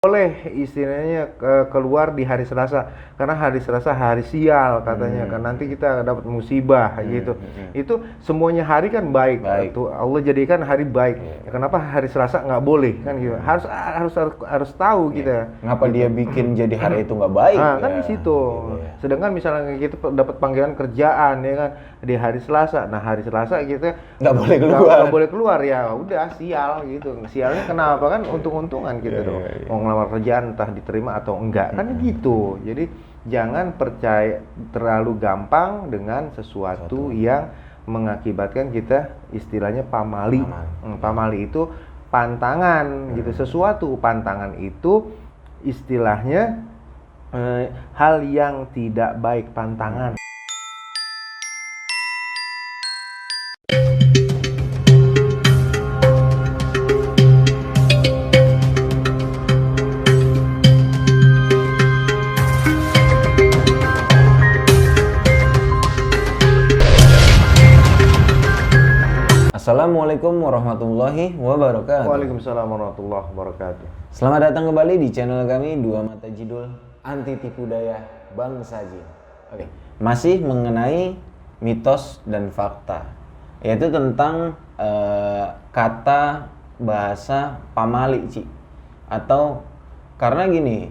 boleh istilahnya keluar di hari Selasa karena hari Selasa hari sial katanya kan nanti kita dapat musibah gitu. Itu semuanya hari kan baik. Itu Allah jadikan hari baik. Ya, kenapa hari Selasa nggak boleh kan gitu? Harus tahu kita. Ngapa dia bikin jadi hari itu nggak baik? Nah, kan di situ. Sedangkan misalnya kita dapat panggilan kerjaan ya kan di hari Selasa. Nah, hari Selasa kita nggak boleh keluar. Ya udah sial gitu. Sialnya kenapa kan untung-untungan gitu dong. Mau ngelamar kerjaan entah diterima atau enggak kan gitu. Jadi jangan percaya terlalu gampang dengan sesuatu yang mengakibatkan kita istilahnya pamali. Pamali itu pantangan gitu. Sesuatu pantangan itu istilahnya hal yang tidak baik, pantangan. Assalamualaikum warahmatullahi wabarakatuh. Waalaikumsalam warahmatullahi wabarakatuh. Selamat datang kembali di channel kami Dua Mata Jidul Anti Tipu Daya Bangsa Jin. Oke. Masih mengenai mitos dan fakta, yaitu tentang kata bahasa pamali, Ci. Atau karena gini,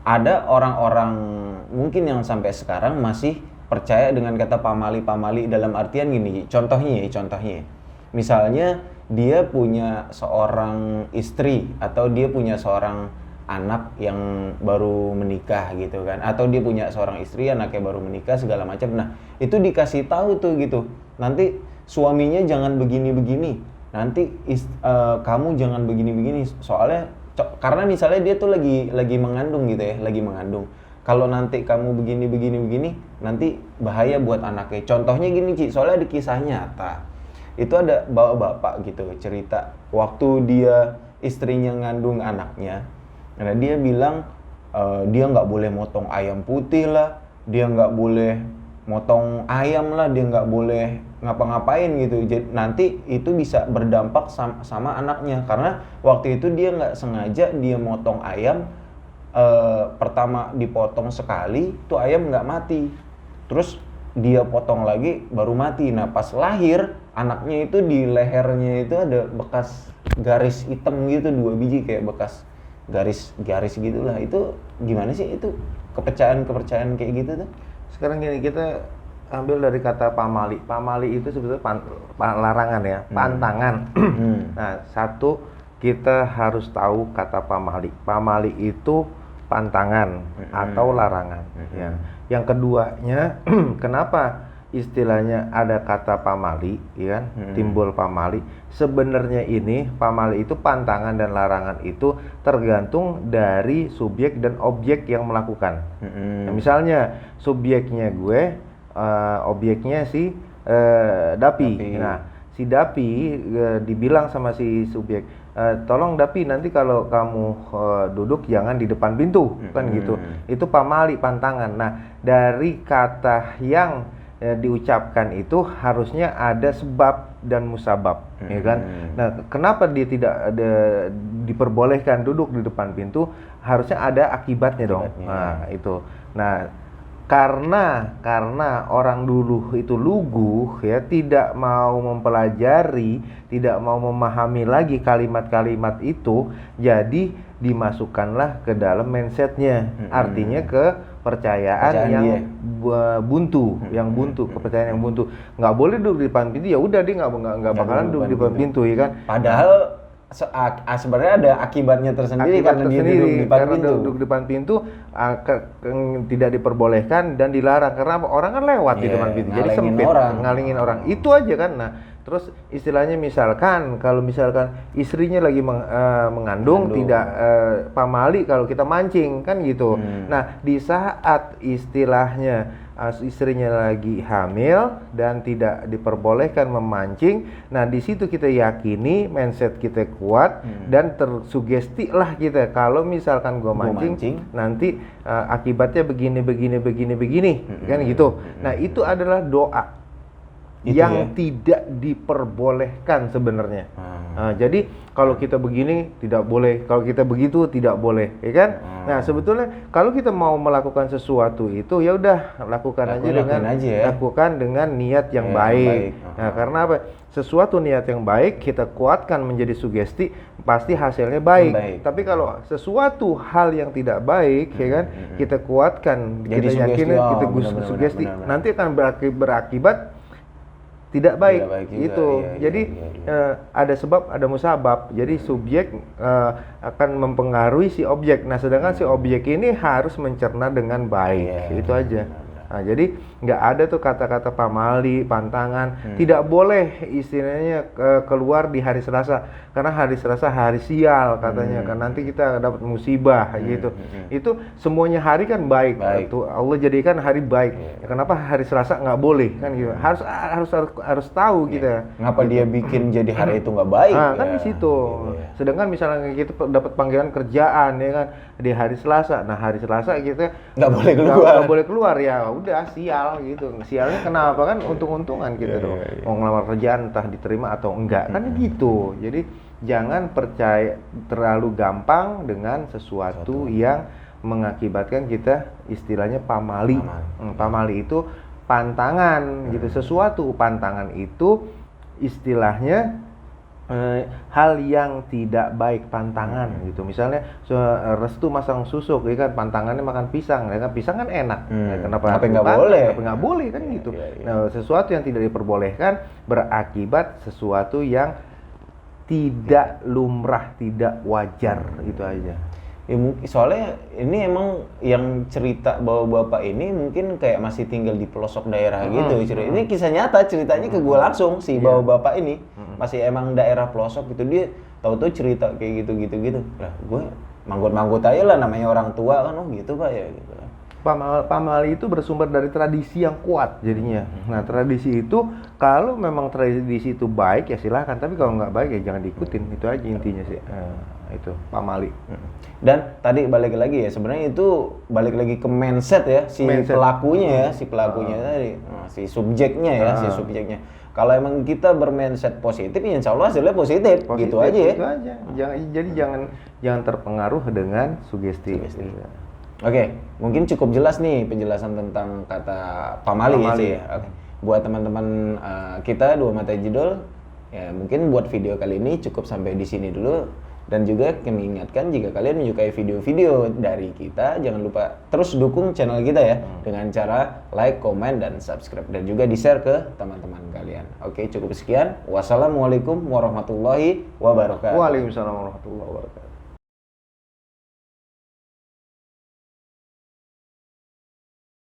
ada orang-orang mungkin yang sampai sekarang masih percaya dengan kata pamali dalam artian gini. Contohnya, misalnya dia punya seorang istri atau dia punya seorang anak yang baru menikah gitu kan, atau dia punya seorang istri anaknya baru menikah segala macam. Nah, itu dikasih tahu tuh gitu. Nanti suaminya jangan begini-begini. Nanti kamu jangan begini-begini. Soalnya karena misalnya dia tuh lagi mengandung gitu ya, lagi mengandung. Kalau nanti kamu begini, nanti bahaya buat anaknya. Contohnya gini, Ci, soalnya ada kisah nyata. Itu ada bapak gitu cerita waktu dia istrinya ngandung anaknya. Nah, dia bilang dia nggak boleh motong ayam putih lah, dia nggak boleh motong ayam lah, dia nggak boleh ngapa-ngapain gitu. Jadi nanti itu bisa berdampak sama anaknya, karena waktu itu dia nggak sengaja dia motong ayam. Pertama dipotong sekali, tuh ayam nggak mati. Terus dia potong lagi baru mati. Nah, pas lahir anaknya itu di lehernya itu ada bekas garis hitam gitu, 2 biji kayak bekas garis gitulah. Itu gimana sih itu kepercayaan kayak gitu tuh? Sekarang gini, kita ambil dari kata pamali. Pamali itu sebetulnya larangan ya, pantangan. Nah, satu kita harus tahu kata pamali. Pamali itu pantangan atau larangan. Ya. Yang keduanya, kenapa istilahnya ada kata pamali, ya kan? Timbul pamali. Sebenarnya ini pamali itu pantangan dan larangan itu tergantung dari subjek dan objek yang melakukan. Nah, misalnya subjeknya gue, objeknya si Dapi. Nah, si Dapi dibilang sama si subjek, tolong Dapi, nanti kalau kamu duduk jangan di depan pintu, kan gitu. Itu pamali, pantangan. Nah, dari kata yang diucapkan itu harusnya ada sebab dan musabab, ya kan? Nah, kenapa dia tidak diperbolehkan duduk di depan pintu? Harusnya ada akibatnya dong. Nah, itu. Nah, karena orang dulu itu lugu ya, tidak mau mempelajari, tidak mau memahami lagi kalimat-kalimat itu, jadi dimasukkanlah ke dalam mindsetnya. Artinya kepercayaan yang buntu, kepercayaan yang buntu. Nggak boleh duduk di depan pintu, ya udah dia nggak bakalan duduk di depan pintu, ya kan? Padahal sebenarnya ada akibatnya tersendiri karena dia duduk di depan pintu tidak diperbolehkan dan dilarang karena orang kan lewat di depan pintu, jadi sempit, ngalingin orang itu aja kan. Nah, terus istilahnya misalkan kalau istrinya lagi mengandung. Tidak pamali kalau kita mancing kan gitu. Nah, di saat istilahnya istrinya lagi hamil dan tidak diperbolehkan memancing, nah di situ kita yakini mindset kita kuat dan tersugesti lah kita, kalau misalkan gua mancing nanti akibatnya begini kan gitu. Nah, itu adalah doa. yang tidak diperbolehkan sebenarnya. Nah, jadi kalau kita begini tidak boleh, kalau kita begitu tidak boleh, ya kan? Nah, sebetulnya kalau kita mau melakukan sesuatu itu ya udah lakukan dengan niat yang baik. Nah, karena apa? Sesuatu niat yang baik kita kuatkan menjadi sugesti, pasti hasilnya baik. Tapi kalau sesuatu hal yang tidak baik, ya kan, kita kuatkan, kita yakin, kita sugesti, nanti akan berakibat tidak baik, gitu. Jadi ada sebab, ada musabab. Jadi subjek akan mempengaruhi si objek. Nah, sedangkan si objek ini harus mencerna dengan baik. Itu aja. Nah, jadi nggak ada tuh kata-kata pamali, pantangan. Tidak boleh istilahnya keluar di hari Selasa, karena hari Selasa hari sial katanya. Karena nanti kita dapat musibah gitu. Itu semuanya hari kan baik. Itu Allah jadikan hari baik. Kenapa hari Selasa nggak boleh kan gitu? Harus tahu kita. Ngapa dia bikin jadi hari itu nggak baik? Nah, kan di situ. Sedangkan misalnya kita dapat panggilan kerjaan ya kan di hari Selasa. Nah, hari Selasa kita nggak boleh keluar ya. Udah sial gitu. Sialnya kenapa kan untung-untungan gitu dong. Mau ngelamar kerjaan entah diterima atau enggak kan gitu. Jadi jangan percaya terlalu gampang dengan sesuatu yang mengakibatkan kita istilahnya pamali. Pamali itu pantangan gitu. Sesuatu pantangan itu istilahnya hal yang tidak baik, pantangan gitu. Misalnya restu masang susuk, ya kan, pantangannya makan pisang, ya kan, pisang kan enak. Kenapa nggak boleh? Kenapa nggak boleh kan gitu. Nah, sesuatu yang tidak diperbolehkan berakibat sesuatu yang tidak lumrah, tidak wajar, itu aja. Ya, soalnya ini emang yang cerita bahwa bapak ini mungkin kayak masih tinggal di pelosok daerah gitu. Ini kisah nyata, ceritanya ke gue langsung sih bahwa bapak ini masih emang daerah pelosok gitu. Dia tahu-tahu cerita kayak gitu. Lah, gue manggut-manggut aja lah, namanya orang tua kan, oh gitu pak ya gitu. Pamali itu bersumber dari tradisi yang kuat jadinya. Nah, tradisi itu kalau memang tradisi itu baik ya silahkan, tapi kalau nggak baik ya jangan diikutin. Itu aja intinya sih. Itu pamali. Dan tadi balik lagi ya, sebenarnya itu balik lagi ke mindset ya pelakunya tadi, si subjeknya. Kalau emang kita bermindset positif, ya insya Allah hasilnya positif gitu aja ya. Itu aja. Jangan terpengaruh dengan sugesti. Oke, mungkin cukup jelas nih penjelasan tentang kata pamali ya. Oke. Buat teman-teman kita Dua Mata Jidul, ya mungkin buat video kali ini cukup sampai di sini dulu. Dan juga kami ingatkan, jika kalian menyukai video-video dari kita, jangan lupa terus dukung channel kita ya dengan cara like, komen, dan subscribe, dan juga di-share ke teman-teman kalian. Oke, cukup sekian. Wassalamualaikum warahmatullahi wabarakatuh. Waalaikumsalam warahmatullahi wabarakatuh.